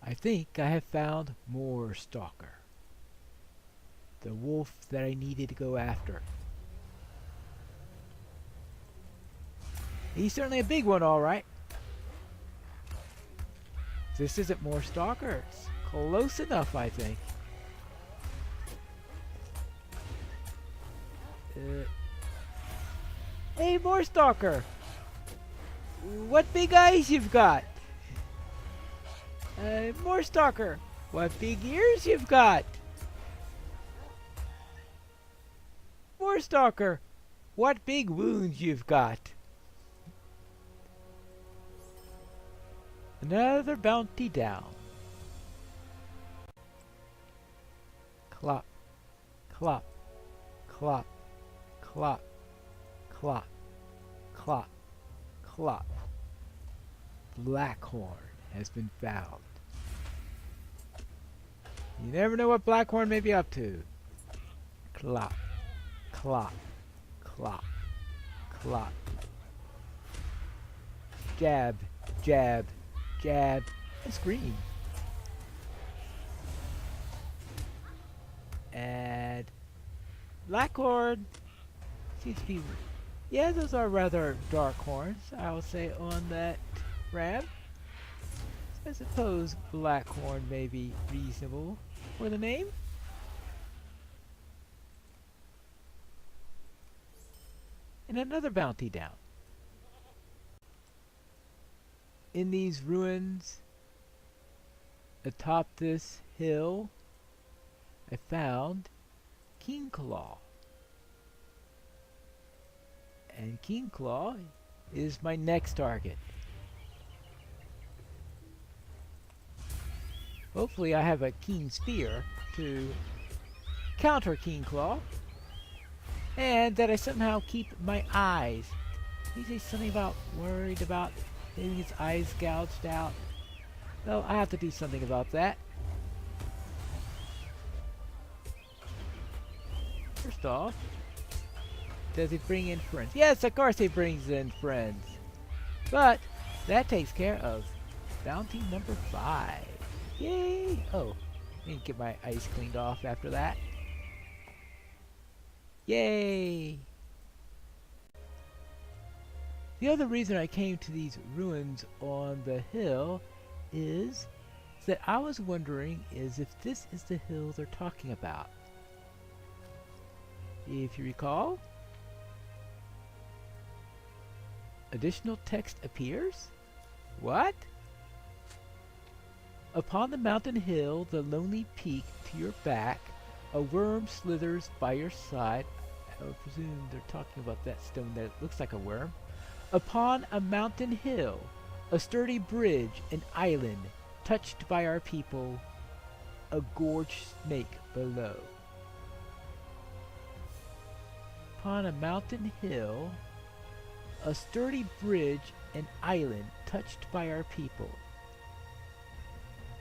I think I have found more Stalker. The wolf that I needed to go after. He's certainly a big one, alright. This isn't more Stalker. It's close enough, I think. Hey, more Stalker! What big eyes you've got! More Stalker! What big ears you've got! More Stalker! What big wounds you've got! Another bounty down. Clop, clop, clop, clop, clop, clop, clop. Blackhorn has been found. You never know what Blackhorn may be up to. Clop, clop, clop, clop. Jab, jab, jab, and scream. And Blackhorn seems to be, yeah, those are rather dark horns, I will say, on that ram. I suppose Blackhorn may be reasonable for the name. And another bounty down. In these ruins atop this hill, I found King Claw. And King Claw is my next target. Hopefully I have a Keen Spear to counter King Claw. And that I somehow keep my eyes. He says something about worried about having his eyes gouged out. Well, I have to do something about that. First off, does it bring in friends? Yes, of course it brings in friends. But that takes care of bounty number 5. Yay! Oh, I need to get my ice cleaned off after that. Yay! The other reason I came to these ruins on the hill is that I was wondering if this is the hill they're talking about. If you recall, additional text appears. What? Upon the mountain hill, the lonely peak to your back, a worm slithers by your side. I would presume they're talking about that stone that looks like a worm. Upon a mountain hill, a sturdy bridge, an island, touched by our people, a gorged snake below. Upon a mountain hill, a sturdy bridge, an island, touched by our people,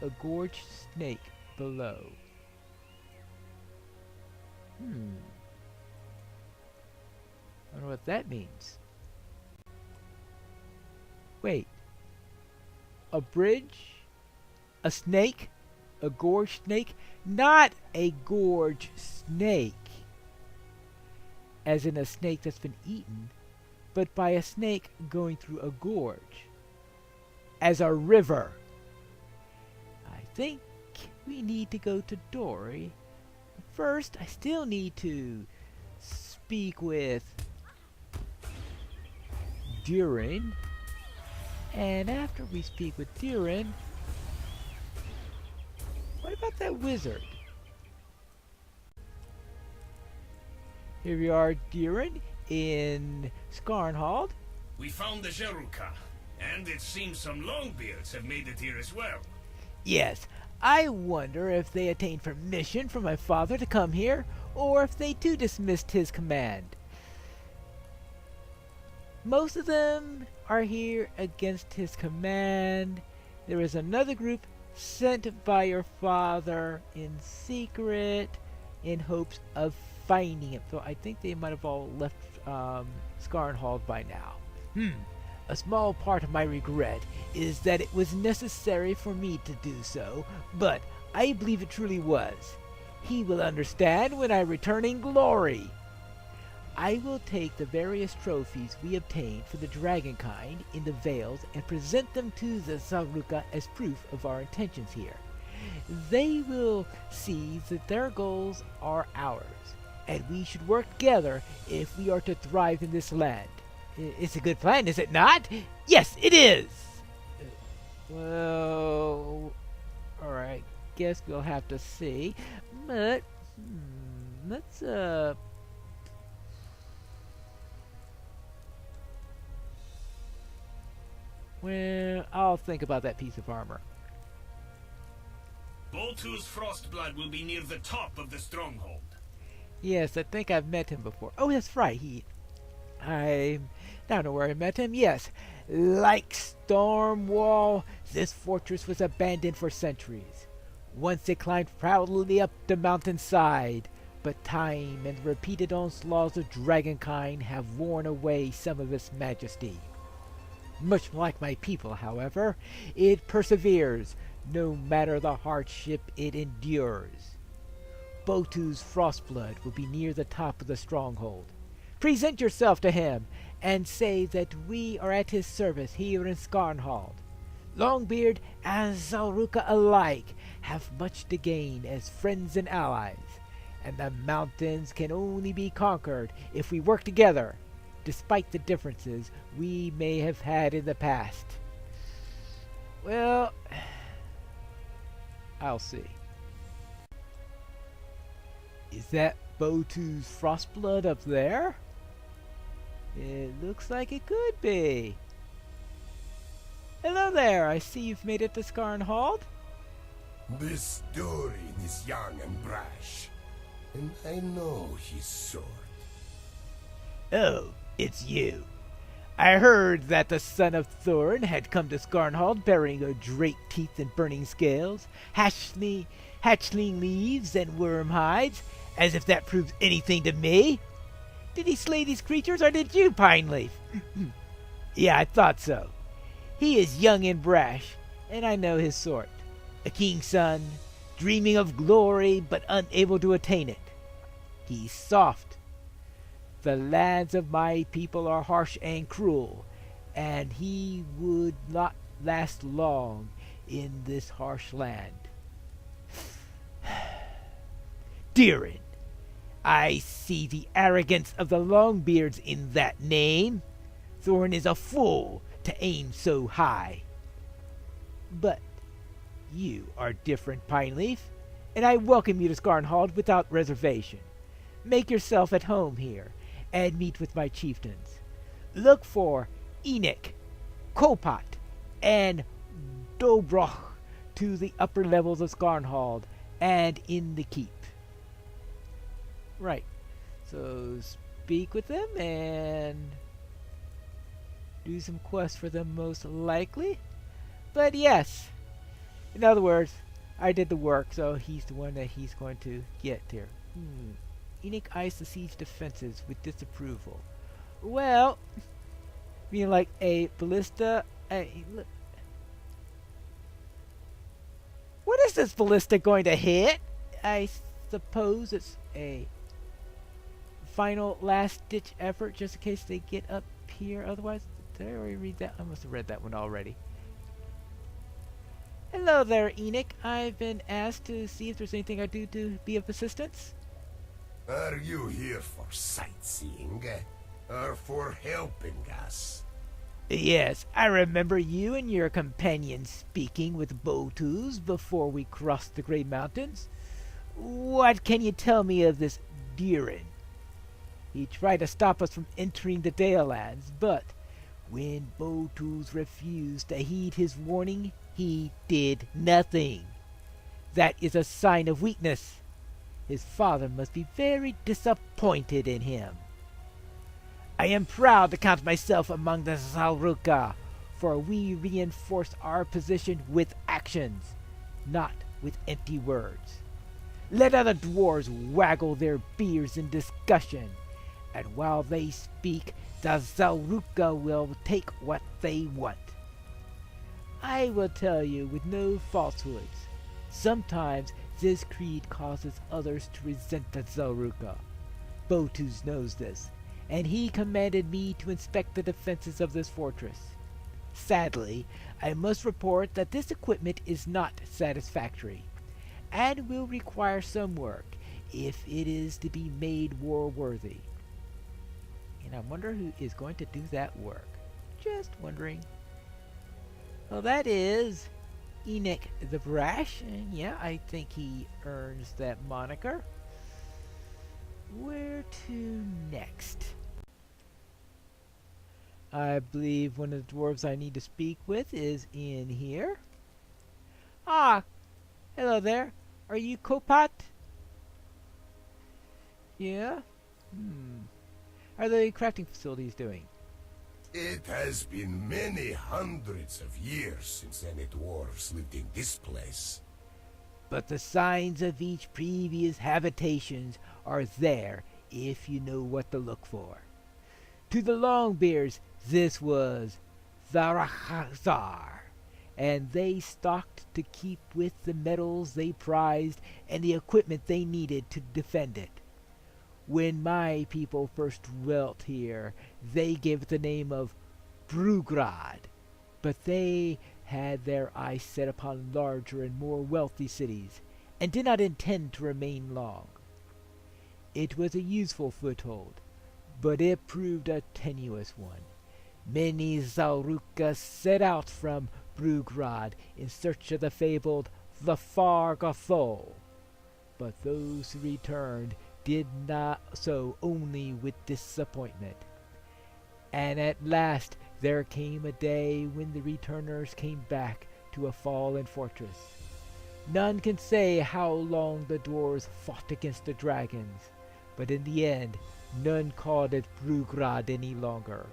a gorged snake below. I wonder what that means. Wait. A bridge? A snake? A gorged snake? Not a gorged snake, as in a snake that's been eaten, but by a snake going through a gorge, as a river. I think we need to go to Dory. First, I still need to speak with Durin. And after we speak with Durin, what about that wizard? Here we are, Durin, in Skarháld. We found the Jeruka, and it seems some Longbeards have made it here as well. Yes, I wonder if they attained permission from my father to come here, or if they too dismissed his command. Most of them are here against his command. There is another group sent by your father in secret in hopes of finding him. So I think they might have all left Skarháld by now. A small part of my regret is that it was necessary for me to do so, but I believe it truly was. He will understand when I return in glory. I will take the various trophies we obtained for the dragonkind in the Vales and present them to the Skarháld as proof of our intentions here. They will see that their goals are ours, and we should work together if we are to thrive in this land. It's a good plan, is it not? Yes, it is! Well, alright, guess we'll have to see. But, let's, well, I'll think about that piece of armor. Boltu's Frostblood will be near the top of the stronghold. Yes, I think I've met him before. Oh, that's right, I don't know where I met him. Yes, like Stormwall, this fortress was abandoned for centuries. Once it climbed proudly up the mountainside, but time and the repeated onslaughts of dragonkind have worn away some of its majesty. Much like my people, however, it perseveres, no matter the hardship it endures. Boltu's Frostblood will be near the top of the stronghold. Present yourself to him, and say that we are at his service here in Skarháld. Longbeard and Skarháld alike have much to gain as friends and allies, and the mountains can only be conquered if we work together, despite the differences we may have had in the past. Well, I'll see. Is that Boltu's Frostblood up there? It looks like it could be. Hello there, I see you've made it to Skarháld. This Durin is young and brash, and I know his sword. Oh, it's you. I heard that the son of Thorin had come to Skarháld bearing a drake teeth and burning scales, hatchling leaves and worm hides, as if that proves anything to me. Did he slay these creatures, or did you, Pineleaf? Yeah, I thought so. He is young and brash, and I know his sort. A king's son, dreaming of glory, but unable to attain it. He's soft. The lands of my people are harsh and cruel, and he would not last long in this harsh land. Durin, I see the arrogance of the Longbeards in that name. Thorin is a fool to aim so high. But you are different, Pineleaf, and I welcome you to Skarháld without reservation. Make yourself at home here, and meet with my chieftains. Look for Enoch, Kopat, and Dobroch to the upper levels of Skarháld and in the keep. Right. So speak with them and do some quests for them most likely. But yes, in other words, I did the work, so he's the one that he's going to get here. Enoch eyes the siege defenses with disapproval. Well, being like a ballista. Look. What is this ballista going to hit? I suppose it's a final last-ditch effort just in case they get up here. Otherwise, did I already read that? I must have read that one already. Hello there, Enoch. I've been asked to see if there's anything I do to be of assistance. Are you here for sightseeing, or for helping us? Yes, I remember you and your companions speaking with Boltus before we crossed the Grey Mountains. What can you tell me of this Durin? He tried to stop us from entering the Dalelands, but when Boltus refused to heed his warning, he did nothing. That is a sign of weakness. His father must be very disappointed in him. I am proud to count myself among the Skarháld, for we reinforce our position with actions, not with empty words. Let other dwarves waggle their beards in discussion, and while they speak, the Zaruka will take what they want. I will tell you with no falsehoods. Sometimes this creed causes others to resent the Zaruka. Botus knows this, and he commanded me to inspect the defenses of this fortress. Sadly, I must report that this equipment is not satisfactory, and will require some work if it is to be made war-worthy. And I wonder who is going to do that work. Just wondering. Well, that is Enoch the Brash, and yeah, I think he earns that moniker. Where to next? I believe one of the dwarves I need to speak with is in here. Ah, hello there. Are you Kopat? Yeah? How are the crafting facilities doing? It has been many hundreds of years since any dwarves lived in this place. But the signs of each previous habitations are there if you know what to look for. To the Longbeards, this was Zarahazar, and they stocked to keep with the metals they prized and the equipment they needed to defend it. When my people first dwelt here, they gave it the name of Brugrad, but they had their eyes set upon larger and more wealthy cities, and did not intend to remain long. It was a useful foothold, but it proved a tenuous one. Many Zaruka set out from Brugrad in search of the fabled Lafar Gothol, but those who returned did not so only with disappointment. And at last there came a day when the returners came back to a fallen fortress. None can say how long the dwarves fought against the dragons, but in the end none called it Brugrad any longer.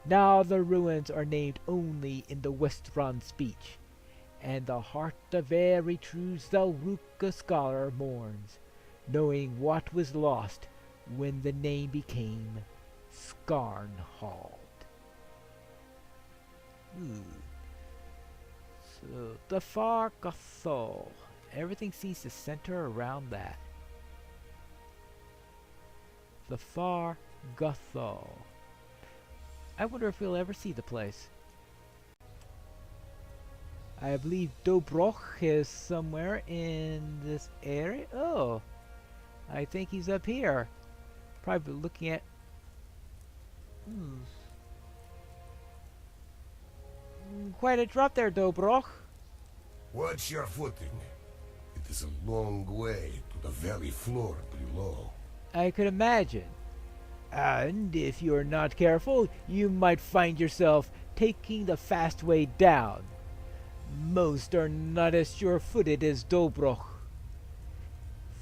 Now the ruins are named only in the Westron speech, and the heart of every true Zaruka scholar mourns, knowing what was lost when the name became Skarháld. So, the Far Gothol. Everything seems to center around that. The Far Gothol. I wonder if we'll ever see the place. I believe Dobroch is somewhere in this area. Oh, I think he's up here. Probably looking at... Quite a drop there, Dobroch. Watch your footing. It is a long way to the valley floor below. I could imagine. And if you're not careful, you might find yourself taking the fast way down. Most are not as sure-footed as Dobroch.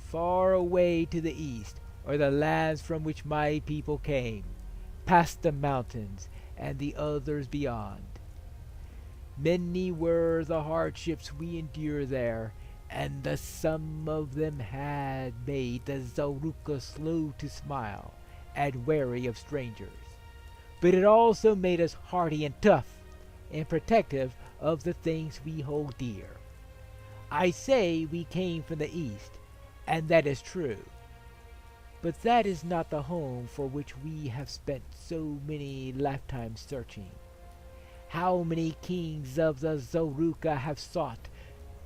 Far away to the east are the lands from which my people came, past the mountains and the others beyond. Many were the hardships we endured there, and the sum of them had made the Zaruka slow to smile and wary of strangers. But it also made us hardy and tough, and protective of the things we hold dear. I say we came from the east, and that is true. But that is not the home for which we have spent so many lifetimes searching. How many kings of the Zaruka have sought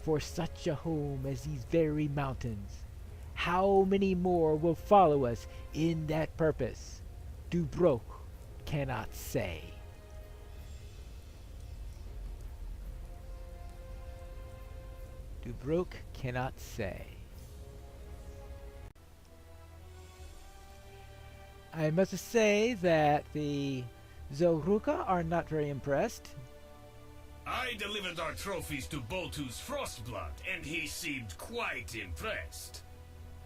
for such a home as these very mountains? How many more will follow us in that purpose? Dobroch cannot say. Dobroch cannot say. I must say that the Zaruka are not very impressed. I delivered our trophies to Boltu's Frostblood, and he seemed quite impressed.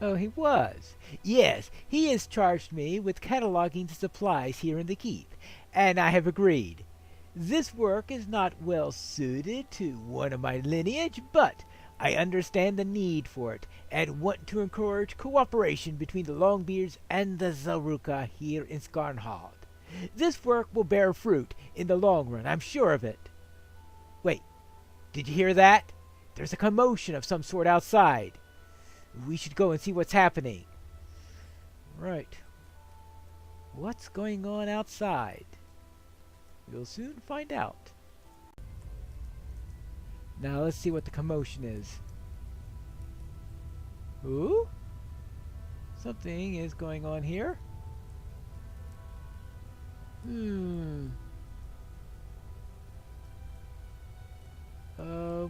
Oh, he was. Yes, he has charged me with cataloging the supplies here in the keep, and I have agreed. This work is not well suited to one of my lineage, but I understand the need for it and want to encourage cooperation between the Longbeards and the Zaruka here in Skarháld. This work will bear fruit in the long run, I'm sure of it. Wait, did you hear that? There's a commotion of some sort outside. We should go and see what's happening. Right. What's going on outside? We'll soon find out. Now let's see what the commotion is. Ooh? Something is going on here.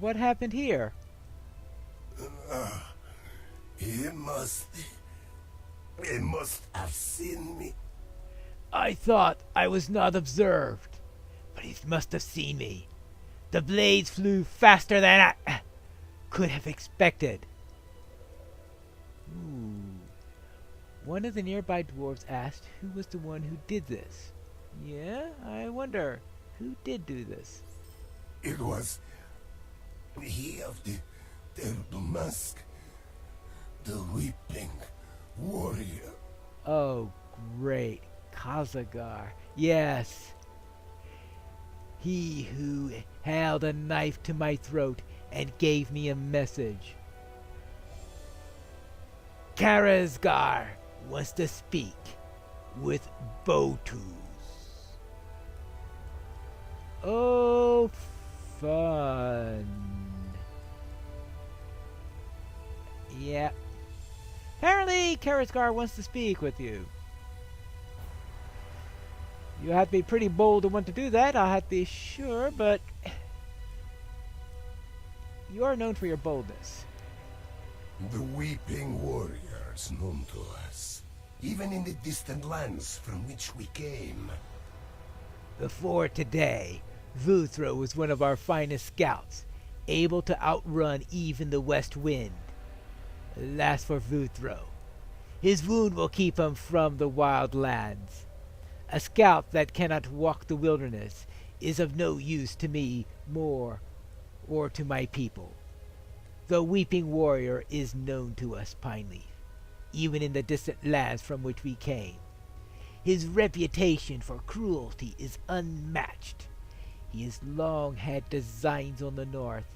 What happened here? He must have seen me. I thought I was not observed, but he must have seen me. The blades flew faster than I could have expected. One of the nearby dwarves asked who was the one who did this. Yeah, I wonder, who did do this? It was he of the terrible mask, the weeping warrior. Oh, great. Kazagar. Yes. He who held a knife to my throat and gave me a message. Karazgar wants to speak with Botus. Oh, fun. Yeah. Apparently, Karazgar wants to speak with you. You have to be pretty bold to want to do that, I'll have to be sure, but you are known for your boldness. The weeping warriors known to us, even in the distant lands from which we came. Before today, Vuthro was one of our finest scouts, able to outrun even the west wind. Alas for Vuthro. His wound will keep him from the wild lands. A scout that cannot walk the wilderness is of no use to me more or to my people. The weeping warrior is known to us, Pineleaf, even in the distant lands from which we came. His reputation for cruelty is unmatched. He has long had designs on the north,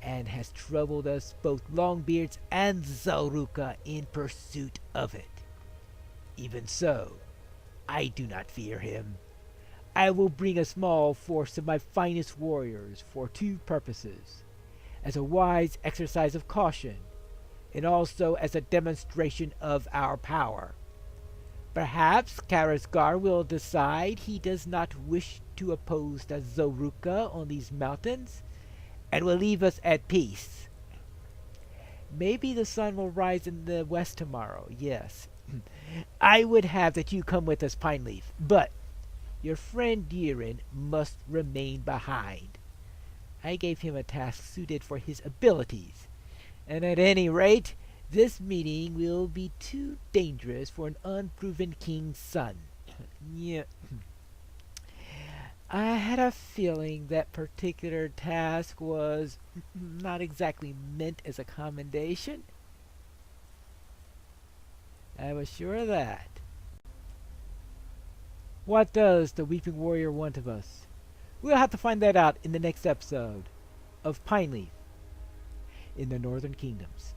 and has troubled us both Longbeards and Zaruka in pursuit of it. Even so, I do not fear him. I will bring a small force of my finest warriors for two purposes: as a wise exercise of caution, and also as a demonstration of our power. Perhaps Karazgar will decide he does not wish to oppose the Zaruka on these mountains, and will leave us at peace. Maybe the sun will rise in the west tomorrow, yes. I would have that you come with us, Pineleaf, but your friend Deerin must remain behind. I gave him a task suited for his abilities, and at any rate, this meeting will be too dangerous for an unproven king's son. Yeah. I had a feeling that particular task was not exactly meant as a commendation. I was sure of that. What does the Weeping Warrior want of us? We'll have to find that out in the next episode of Pineleaf in the Northern Kingdoms.